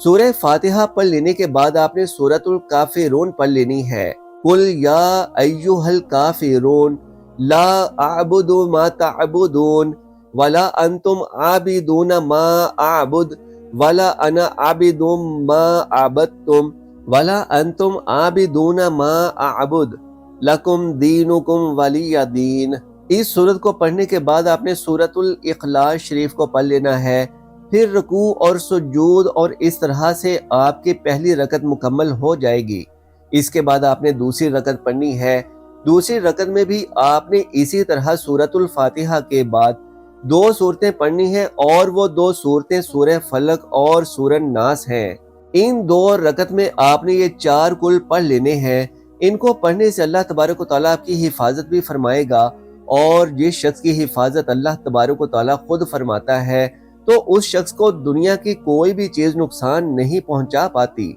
سورہ فاتحہ پڑھ لینے کے بعد آپ نے سورۃ الکافرون پڑھ لینی ہے۔ قل یا ایھا الکافرون لا اعبد ما تعبدون ولا انتم عابدون ما اعبد ولا انا عابد ما عبدتم ولا انتم عابدون ما اعبد لکم دینکم ولی دین۔ اس سورت کو پڑھنے کے بعد آپ نے سورۃ الاخلاص شریف کو پڑھ لینا ہے، پھر رکوع اور سجود، اور اس طرح سے آپ کی پہلی رکعت مکمل ہو جائے گی۔ اس کے بعد آپ نے دوسری رکعت پڑھنی ہے۔ دوسری رکعت میں بھی آپ نے اسی طرح سورۃ الفاتحہ کے بعد 2 سورتیں پڑھنی ہیں، اور وہ 2 سورتیں سورہ فلق اور سورہ ناس ہیں۔ ان 2 رکعت میں آپ نے یہ 4 کل پڑھ لینے ہیں۔ ان کو پڑھنے سے اللہ تبارک و تعالیٰ آپ کی حفاظت بھی فرمائے گا، اور جس شخص کی حفاظت اللہ تبارک و تعالیٰ خود فرماتا ہے تو اس شخص کو دنیا کی کوئی بھی چیز نقصان نہیں پہنچا پاتی۔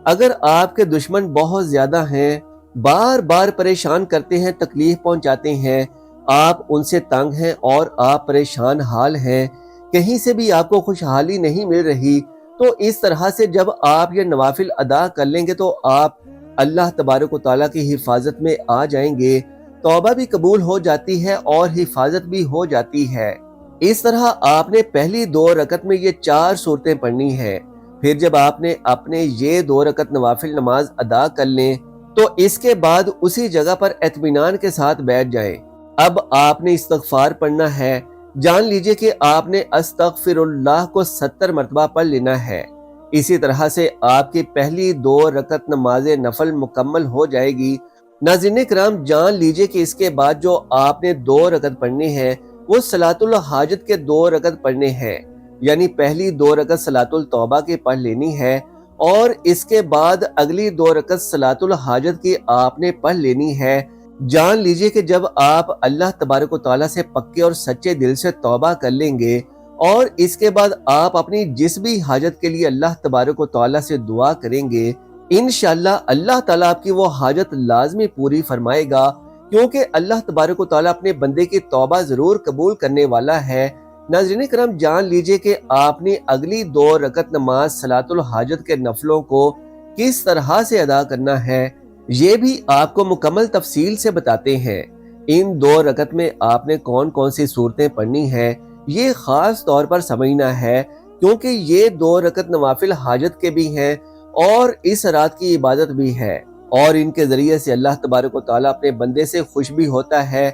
اگر آپ کے دشمن بہت زیادہ ہیں، بار بار پریشان کرتے ہیں، تکلیف پہنچاتے ہیں، آپ ان سے تنگ ہیں اور آپ پریشان حال ہیں، کہیں سے بھی آپ کو خوشحالی نہیں مل رہی، تو اس طرح سے جب آپ یہ نوافل ادا کر لیں گے تو آپ اللہ تبارک و تعالیٰ کی حفاظت میں آ جائیں گے، توبہ بھی قبول ہو جاتی ہے اور حفاظت بھی ہو جاتی ہے۔ اس طرح آپ نے پہلی 2 رکعت میں یہ 4 سورتیں پڑھنی ہیں۔ پھر جب آپ نے اپنے یہ 2 رکعت نوافل نماز ادا کر لیں تو اس کے بعد اسی جگہ پر اطمینان کے ساتھ بیٹھ جائیں۔ اب آپ نے استغفار پڑھنا ہے۔ جان لیجئے کہ آپ نے استغفر اللہ کو 70 مرتبہ پڑھ لینا ہے۔ اسی طرح سے آپ کی پہلی 2 رکعت نماز نفل مکمل ہو جائے گی۔ ناظرین کرام، جان لیجئے کہ اس کے بعد جو آپ نے 2 رکعت پڑھنی ہے وہ صلاۃ الحاجت کے 2 رکعت پڑھنے ہیں، یعنی پہلی 2 رکعت صلاۃ التوبہ کی پڑھ لینی ہے، اور اس کے بعد اگلی 2 رکعت صلاۃ الحاجت کی آپ نے پڑھ لینی ہے۔ جان لیجئے کہ جب آپ اللہ تبارک و تعالیٰ سے پکے اور سچے دل سے توبہ کر لیں گے، اور اس کے بعد آپ اپنی جس بھی حاجت کے لیے اللہ تبارک و تعالیٰ سے دعا کریں گے، انشاءاللہ اللہ تعالیٰ آپ کی وہ حاجت لازمی پوری فرمائے گا، کیونکہ اللہ تبارک و تعالیٰ اپنے بندے کی توبہ ضرور قبول کرنے والا ہے۔ ناظرین کرام، جان لیجئے کہ آپ نے اگلی 2 رکعت نماز صلاۃ الحاجت کے نفلوں کو کس طرح سے ادا کرنا ہے، یہ بھی آپ کو مکمل تفصیل سے بتاتے ہیں۔ ان 2 رکعت میں آپ نے کون کون سی صورتیں پڑھنی ہیں، یہ خاص طور پر سمجھنا ہے، کیونکہ یہ 2 رکعت نوافل حاجت کے بھی ہیں اور اس رات کی عبادت بھی ہے، اور ان کے ذریعے سے اللہ تبارک و تعالیٰ اپنے بندے سے خوش بھی ہوتا ہے،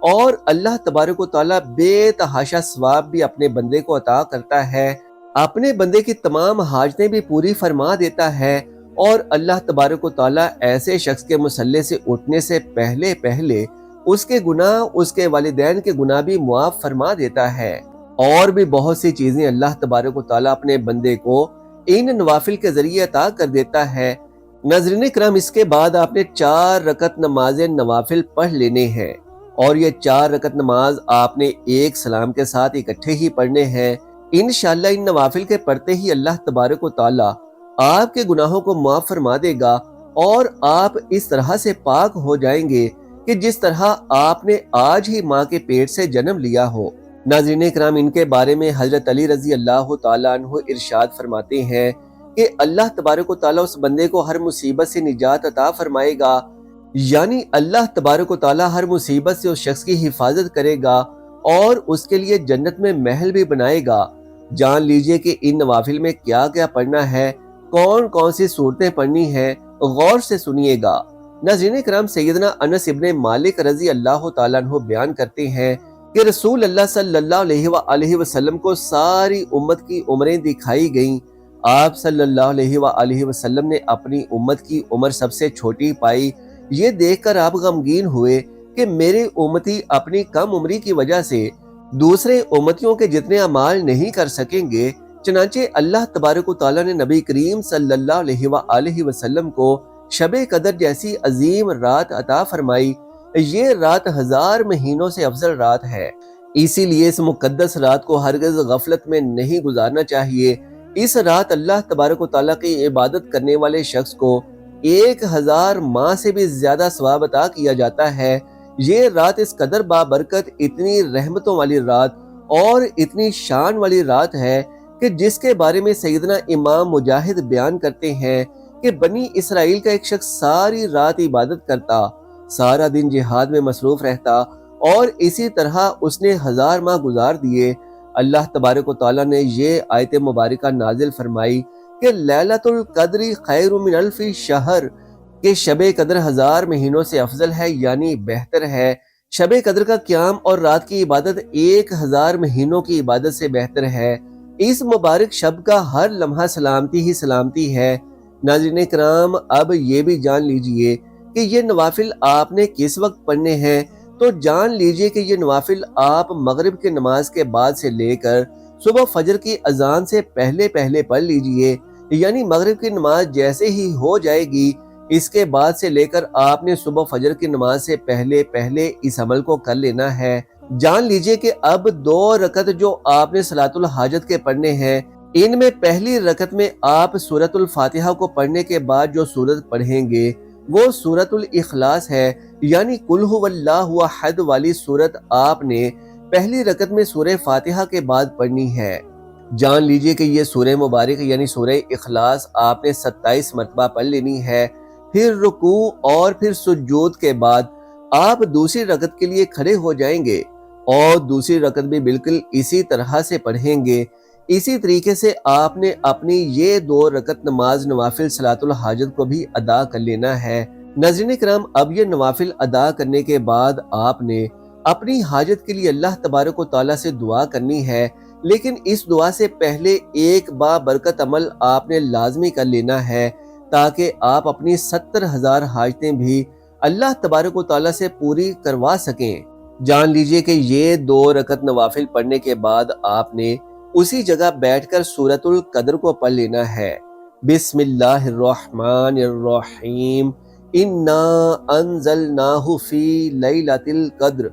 اور اللہ تبارک و تعالیٰ بے تحاشا ثواب بھی اپنے بندے کو عطا کرتا ہے، اپنے بندے کی تمام حاجتیں بھی پوری فرما دیتا ہے، اور اللہ تبارک و تعالیٰ ایسے شخص کے مصلے سے اٹھنے سے پہلے اس کے گناہ، اس کے والدین کے گناہ بھی معاف فرما دیتا ہے، اور بھی بہت سی چیزیں اللہ تبارک و تعالیٰ اپنے بندے کو ان نوافل کے ذریعے عطا کر دیتا ہے۔ ناظرین کرام، اس کے بعد آپ نے 4 رکعت نماز نوافل پڑھ لینے ہیں، اور یہ 4 رکعت نماز آپ نے ایک سلام کے ساتھ اکٹھے ہی پڑھنے ہیں۔ انشاءاللہ ان نوافل کے پڑھتے ہی اللہ تبارک و تعالیٰ آپ کے گناہوں کو معاف فرما دے گا، اور آپ اس طرح سے پاک ہو جائیں گے کہ جس طرح آپ نے آج ہی ماں کے پیٹ سے جنم لیا ہو۔ ناظرین کرام، ان کے بارے میں حضرت علی رضی اللہ تعالیٰ عنہ ارشاد فرماتے ہیں کہ اللہ تبارک و تعالیٰ اس بندے کو ہر مصیبت سے نجات عطا فرمائے گا، یعنی اللہ تبارک و تعالیٰ ہر مصیبت سے اس شخص کی حفاظت کرے گا اور اس کے لیے جنت میں محل بھی بنائے گا۔ جان لیجئے کہ ان نوافل میں کیا کیا پڑھنا ہے، کون کون سی صورتیں پڑھنی ہیں، غور سے سنیے گا۔ ناظرین کرام، سیدنا انس ابن مالک رضی اللہ تعالیٰ عنہ بیان کرتے ہیں کہ رسول اللہ صلی اللہ علیہ وآلہ وسلم کو ساری امت کی عمریں دکھائی گئیں۔ آپ صلی اللہ علیہ وآلہ وسلم نے اپنی امت کی عمر سب سے چھوٹی پائی۔ یہ دیکھ کر آپ غمگین ہوئے کہ میرے امتی اپنی کم عمری کی وجہ سے دوسرے امتیوں کے جتنے اعمال نہیں کر سکیں گے، چنانچہ اللہ تبارک و تعالیٰ نے نبی کریم صلی اللہ علیہ وآلہ وسلم کو شب قدر جیسی عظیم رات عطا فرمائی۔ یہ رات 1000 مہینوں سے افضل رات ہے، اسی لیے اس مقدس رات کو ہرگز غفلت میں نہیں گزارنا چاہیے۔ اس رات اللہ تبارک و تعالیٰ کی عبادت کرنے والے شخص کو 1000 ماہ سے بھی زیادہ ثواب عطا کیا جاتا ہے۔ یہ رات اس قدر بابرکت، اتنی رحمتوں والی رات اور اتنی شان والی رات ہے کہ جس کے بارے میں سیدنا امام مجاہد بیان کرتے ہیں کہ بنی اسرائیل کا ایک شخص ساری رات عبادت کرتا، سارا دن جہاد میں مصروف رہتا، اور اسی طرح اس نے 1000 ماہ گزار دیے۔ اللہ تبارک و تعالیٰ نے یہ آیت مبارکہ نازل فرمائی کہ لیلۃ القدر خیر من الف شہر، کہ شب قدر 1000 مہینوں سے افضل ہے، یعنی بہتر ہے۔ شب قدر کا قیام اور رات کی عبادت 1000 مہینوں کی عبادت سے بہتر ہے۔ اس مبارک شب کا ہر لمحہ سلامتی ہی سلامتی ہے۔ ناظرین کرام، اب یہ بھی جان لیجئے کہ یہ نوافل آپ نے کس وقت پڑھنے ہیں۔ تو جان لیجئے کہ یہ نوافل آپ مغرب کی نماز کے بعد سے لے کر صبح فجر کی اذان سے پہلے پڑھ لیجئے، یعنی مغرب کی نماز جیسے ہی ہو جائے گی، اس کے بعد سے لے کر آپ نے صبح فجر کی نماز سے پہلے اس عمل کو کر لینا ہے۔ جان لیجئے کہ اب 2 رکعت جو آپ نے صلاۃ الحاجت کے پڑھنے ہیں، ان میں پہلی رکعت میں آپ سورۃ الفاتحہ کو پڑھنے کے بعد جو سورت پڑھیں گے وہ سورۃ الاخلاص ہے، یعنی قل ھو اللہ احد والی سورت آپ نے پہلی رکعت میں سورہ فاتحہ کے بعد پڑھنی ہے۔ جان لیجئے کہ یہ سورہ مبارک یعنی سورہ اخلاص آپ نے 27 مرتبہ پڑھ لینی ہے۔ پھر رکوع اور پھر سجود کے بعد آپ دوسری رکعت کے لیے کھڑے ہو جائیں گے اور دوسری رکعت بھی بالکل اسی طرح سے پڑھیں گے۔ اسی طریقے سے آپ نے اپنی یہ 2 رکعت نماز نوافل صلاۃ الحاجت کو بھی ادا کر لینا ہے۔ ناظرین کرام، اب یہ نوافل ادا کرنے کے بعد آپ نے اپنی حاجت کے لیے اللہ تبارک و تعالیٰ سے دعا کرنی ہے، لیکن اس دعا سے پہلے ایک بابرکت عمل آپ نے لازمی کر لینا ہے تاکہ آپ اپنی 70,000 حاجتیں بھی اللہ تبارک و تعالیٰ سے پوری کروا سکیں۔ جان لیجئے کہ یہ 2 رکعت نوافل پڑھنے کے بعد آپ نے اسی جگہ بیٹھ کر سورۃ القدر کو پڑھ لینا ہے۔ بسم اللہ الرحمن الرحیم، انا انزلناہ فی لیلۃ القدر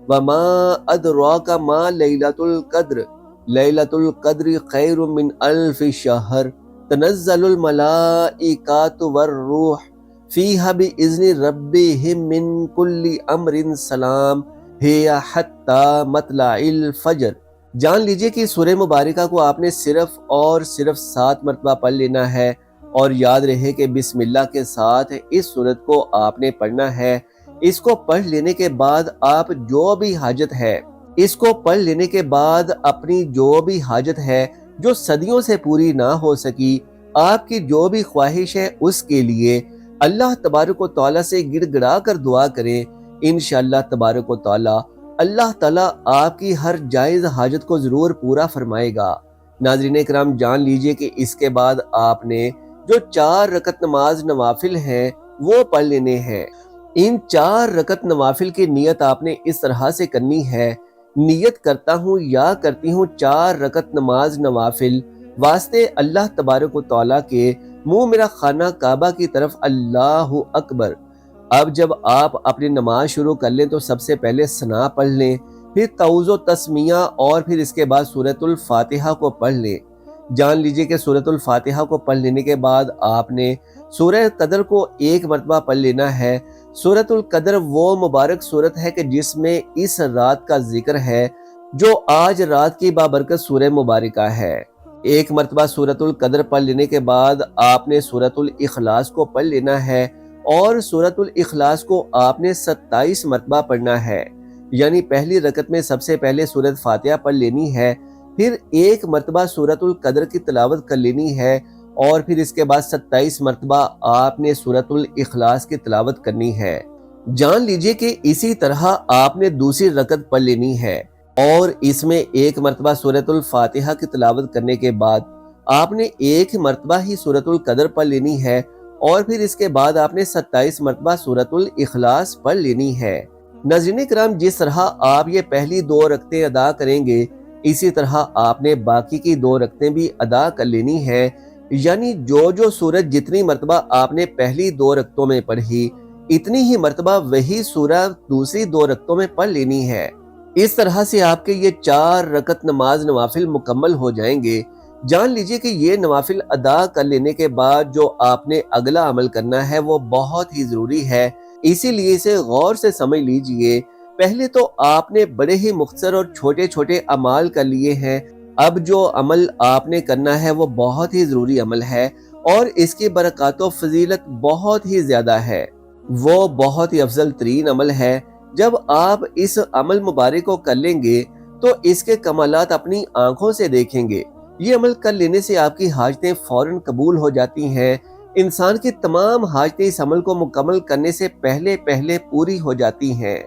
وما ادراک ما لیلۃ القدر، لیلۃ القدر خیر من الف شہر، تنزل الملائکۃ والروح فیہا باذن ربہم من کل امر سلام ہی حتی مطلع الفجر۔ جان لیجئے کہ سورہ مبارکہ کو آپ نے صرف اور صرف 7 مرتبہ پڑھ لینا ہے، اور یاد رہے کہ بسم اللہ کے ساتھ اس سورت کو آپ نے پڑھنا ہے۔ اس کو پڑھ لینے کے بعد آپ جو بھی حاجت ہے، اس کو پڑھ لینے کے بعد اپنی جو بھی حاجت ہے جو صدیوں سے پوری نہ ہو سکی، آپ کی جو بھی خواہش ہے اس کے لیے اللہ تبارک و تعالیٰ سے گڑ گڑا کر دعا کریں۔ انشاءاللہ تبارک و تعالیٰ اللہ تعالیٰ آپ کی ہر جائز حاجت کو ضرور پورا فرمائے گا۔ ناظرین کرام، جان لیجئے کہ اس کے بعد آپ نے جو 4 رکعت نماز نوافل ہیں وہ پڑھ لینے ہیں۔ ان 4 رکعت نوافل کی نیت آپ نے اس طرح سے کرنی ہے: نیت کرتا ہوں یا کرتی ہوں 4 رکعت نماز نوافل واسطے اللہ تبارک و تعالیٰ کے، منہ میرا خانہ کعبہ کی طرف، اللہ اکبر۔ اب جب آپ اپنی نماز شروع کر لیں تو سب سے پہلے ثنا پڑھ لیں، پھر تعوذ و تسمیہ، اور پھر اس کے بعد سورۃ الفاتحہ کو پڑھ لیں۔ جان لیجئے کہ سورۃ الفاتحہ کو پڑھ لینے کے بعد آپ نے سورہ قدر کو 1 مرتبہ پڑھ لینا ہے۔ سورۃ القدر وہ مبارک سورت ہے کہ جس میں اس رات کا ذکر ہے جو آج رات کی بابرکت سورہ مبارکہ ہے۔ 1 مرتبہ سورۃ القدر پڑھ لینے کے بعد آپ نے سورۃ الاخلاص کو پڑھ لینا ہے، اور سورۃ الاخلاص کو آپ نے 27 مرتبہ پڑھنا ہے، یعنی پہلی رکعت میں سب سے پہلے سورۃ فاتحہ پڑھ لینی ہے، پھر 1 مرتبہ سورۃ القدر کی تلاوت کر لینی ہے، اور پھر اس کے بعد 27 مرتبہ آپ نے سورۃ الاخلاص کی تلاوت کرنی ہے۔ جان لیجئے کہ اسی طرح آپ نے دوسری رکعت پڑھ لینی ہے، اور اس میں 1 مرتبہ سورۃ الفاتحہ کی تلاوت کرنے کے بعد آپ نے 1 مرتبہ ہی سورۃ القدر پڑھ لینی ہے، اور پھر اس کے بعد آپ نے 27 مرتبہ سورۃ الاخلاص پڑھ لینی ہے۔ ناظرین کرام، جس طرح آپ یہ پہلی 2 رکعتیں ادا کریں گے، اسی طرح آپ نے باقی کی 2 رکعتیں بھی ادا کر لینی ہے، یعنی جو سورت جتنی مرتبہ آپ نے پہلی 2 رکعتوں میں پڑھی، اتنی ہی مرتبہ وہی سورہ دوسری 2 رکعتوں میں پڑھ لینی ہے۔ اس طرح سے آپ کے یہ 4 رکعت نماز نوافل مکمل ہو جائیں گے۔ جان لیجئے کہ یہ نوافل ادا کر لینے کے بعد جو آپ نے اگلا عمل کرنا ہے وہ بہت ہی ضروری ہے، اسی لیے اسے غور سے سمجھ لیجئے۔ پہلے تو آپ نے بڑے ہی مختصر اور چھوٹے چھوٹے اعمال کر لیے ہیں، اب جو عمل آپ نے کرنا ہے وہ بہت ہی ضروری عمل ہے اور اس کی برکات و فضیلت بہت ہی زیادہ ہے۔ وہ بہت ہی افضل ترین عمل ہے۔ جب آپ اس عمل مبارک کو کر لیں گے تو اس کے کمالات اپنی آنکھوں سے دیکھیں گے۔ یہ عمل کر لینے سے آپ کی حاجتیں فوراً قبول ہو جاتی ہیں۔ انسان کی تمام حاجتیں اس عمل کو مکمل کرنے سے پہلے پوری ہو جاتی ہیں۔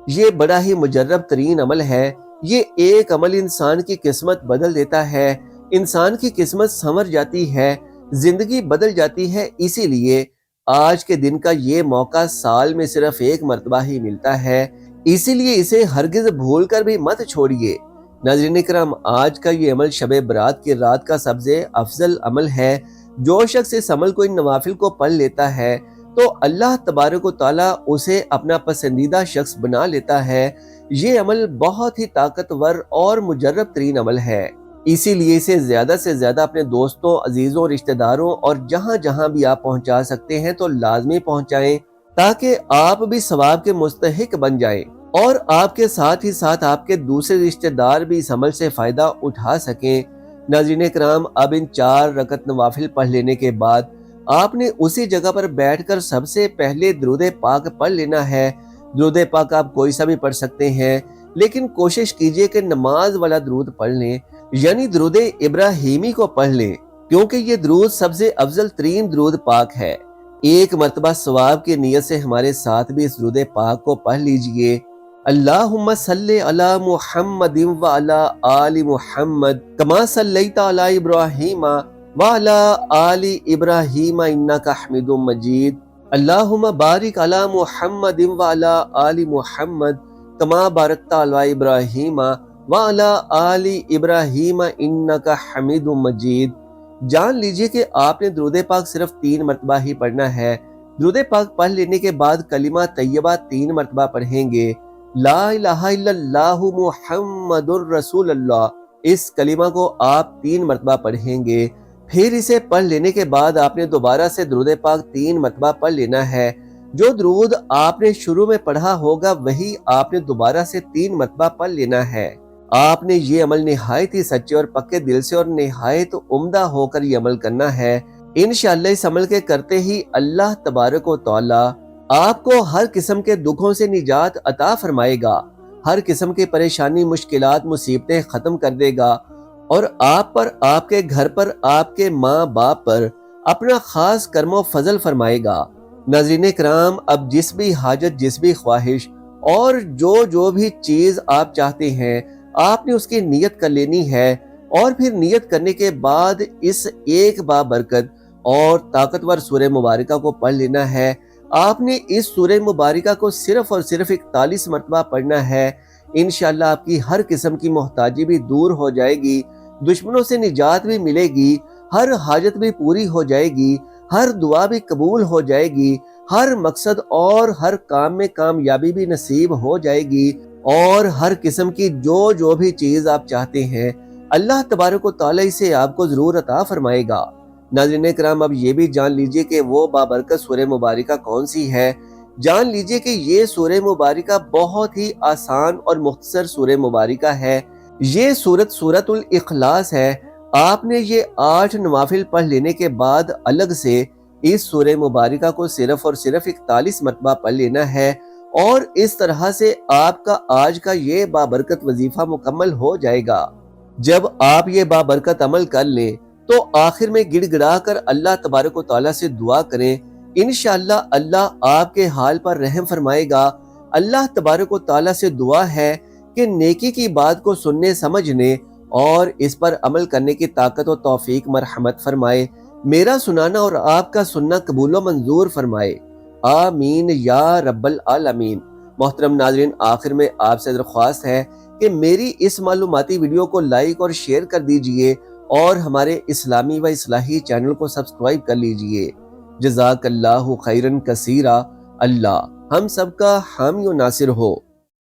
یہ بڑا ہی مجرب ترین عمل ہے۔ یہ ایک عمل انسان کی قسمت بدل دیتا ہے، انسان کی قسمت سنور جاتی ہے، زندگی بدل جاتی ہے۔ اسی لیے آج کے دن کا یہ موقع سال میں صرف ایک مرتبہ ہی ملتا ہے، اسی لیے اسے ہرگز بھول کر بھی مت چھوڑیے۔ ناظرین کرام، آج کا یہ عمل شب برات کی رات کا سب سے افضل عمل ہے۔ جو شخص اس عمل کو ان نوافل کو پڑھ لیتا ہے تو اللہ تبارک و تعالیٰ اسے اپنا پسندیدہ شخص بنا لیتا ہے۔ یہ عمل بہت ہی طاقتور اور مجرب ترین عمل ہے، اسی لیے اسے زیادہ سے زیادہ اپنے دوستوں، عزیزوں، رشتہ داروں اور جہاں جہاں بھی آپ پہنچا سکتے ہیں تو لازمی پہنچائیں، تاکہ آپ بھی ثواب کے مستحق بن جائیں اور آپ کے ساتھ ہی ساتھ آپ کے دوسرے رشتہ دار بھی اس عمل سے فائدہ اٹھا سکیں۔ ناظرین کرام، اب ان 4 رکعت نوافل پڑھ لینے کے بعد آپ نے اسی جگہ پر بیٹھ کر سب سے پہلے درود پاک پڑھ لینا ہے۔ درود پاک آپ کوئی سا بھی پڑھ سکتے ہیں، لیکن کوشش کیجئے کہ نماز والا درود پڑھ لیں، یعنی درود ابراہیمی کو پڑھ لیں، کیونکہ یہ درود سب سے افضل ترین درود پاک ہے۔ ایک مرتبہ ثواب کی نیت سے ہمارے ساتھ بھی اس درود پاک کو پڑھ لیجئے۔ اللہم صلی علی محمد وعلی آل محمد کما صلیت علی ابراہیم وعلی آل ابراہیم انک حمید مجید۔ اللہم بارک علی محمد وعلی آل محمد کما بارکت علی ابراہیم وعلی آل ابراہیم انک حمید مجید۔ جان لیجئے کہ آپ نے درود پاک صرف 3 مرتبہ ہی پڑھنا ہے۔ درود پاک پڑھ لینے کے بعد کلمہ طیبہ 3 مرتبہ پڑھیں گے، لا الہ الا اللہ محمد الرسول اللہ۔ اس کلمہ کو آپ 3 مرتبہ پڑھیں گے، پھر اسے پڑھ لینے کے بعد آپ نے دوبارہ سے درود پاک 3 مرتبہ پڑھ لینا ہے۔ جو درود آپ نے شروع میں پڑھا ہوگا وہی آپ نے دوبارہ سے 3 مرتبہ پڑھ لینا ہے۔ آپ نے یہ عمل نہایت ہی سچے اور پکے دل سے اور نہایت عمدہ ہو کر یہ عمل کرنا ہے۔ انشاءاللہ اس عمل کے کرتے ہی اللہ تبارک و تعالی آپ کو ہر قسم کے دکھوں سے نجات عطا فرمائے گا، ہر قسم کی پریشانی، مشکلات، مصیبتیں ختم کر دے گا اور آپ پر، آپ کے گھر پر، آپ کے ماں باپ پر اپنا خاص کرم و فضل فرمائے گا۔ ناظرین کرام، اب جس بھی حاجت، جس بھی خواہش اور جو بھی چیز آپ چاہتے ہیں آپ نے اس کی نیت کر لینی ہے، اور پھر نیت کرنے کے بعد اس ایک بابرکت اور طاقتور سورہ مبارکہ کو پڑھ لینا ہے۔ آپ نے اس سورہ مبارکہ کو صرف اور صرف 41 مرتبہ پڑھنا ہے۔ انشاءاللہ آپ کی ہر قسم کی محتاجی بھی دور ہو جائے گی، دشمنوں سے نجات بھی ملے گی، ہر حاجت بھی پوری ہو جائے گی، ہر دعا بھی قبول ہو جائے گی، ہر مقصد اور ہر کام میں کامیابی بھی نصیب ہو جائے گی، اور ہر قسم کی جو بھی چیز آپ چاہتے ہیں اللہ تبارک و تعالیٰ اسے آپ کو ضرور عطا فرمائے گا۔ ناظرین کرام، اب یہ بھی جان لیجئے کہ وہ بابرکت سورہ مبارکہ کون سی ہے۔ جان لیجئے کہ یہ سورہ مبارکہ بہت ہی آسان اور مختصر سورہ مبارکہ ہے۔ یہ سورۃ الاخلاص ہے۔ آپ نے یہ 8 نوافل پڑھ لینے کے بعد الگ سے اس سورہ مبارکہ کو صرف اور صرف 41 مرتبہ پڑھ لینا ہے، اور اس طرح سے آپ کا آج کا یہ بابرکت وظیفہ مکمل ہو جائے گا۔ جب آپ یہ بابرکت عمل کر لیں تو آخر میں گڑ گڑا کر اللہ تبارک و تعالیٰ سے دعا کریں، انشاءاللہ اللہ آپ کے حال پر رحم فرمائے گا۔ اللہ تبارک و تعالیٰ سے دعا ہے کہ نیکی کی بات کو سننے، سمجھنے اور اس پر عمل کرنے کی طاقت و توفیق مرحمت فرمائے، میرا سنانا اور آپ کا سننا قبول و منظور فرمائے، آمین یا رب العالمین۔ محترم ناظرین، آخر میں آپ سے درخواست ہے کہ میری اس معلوماتی ویڈیو کو لائک اور شیئر کر دیجئے اور ہمارے اسلامی و اصلاحی چینل کو سبسکرائب کر لیجئے۔ جزاک اللہ خیرن کثیرا۔ اللہ ہم سب کا حامی و ناصر ہو۔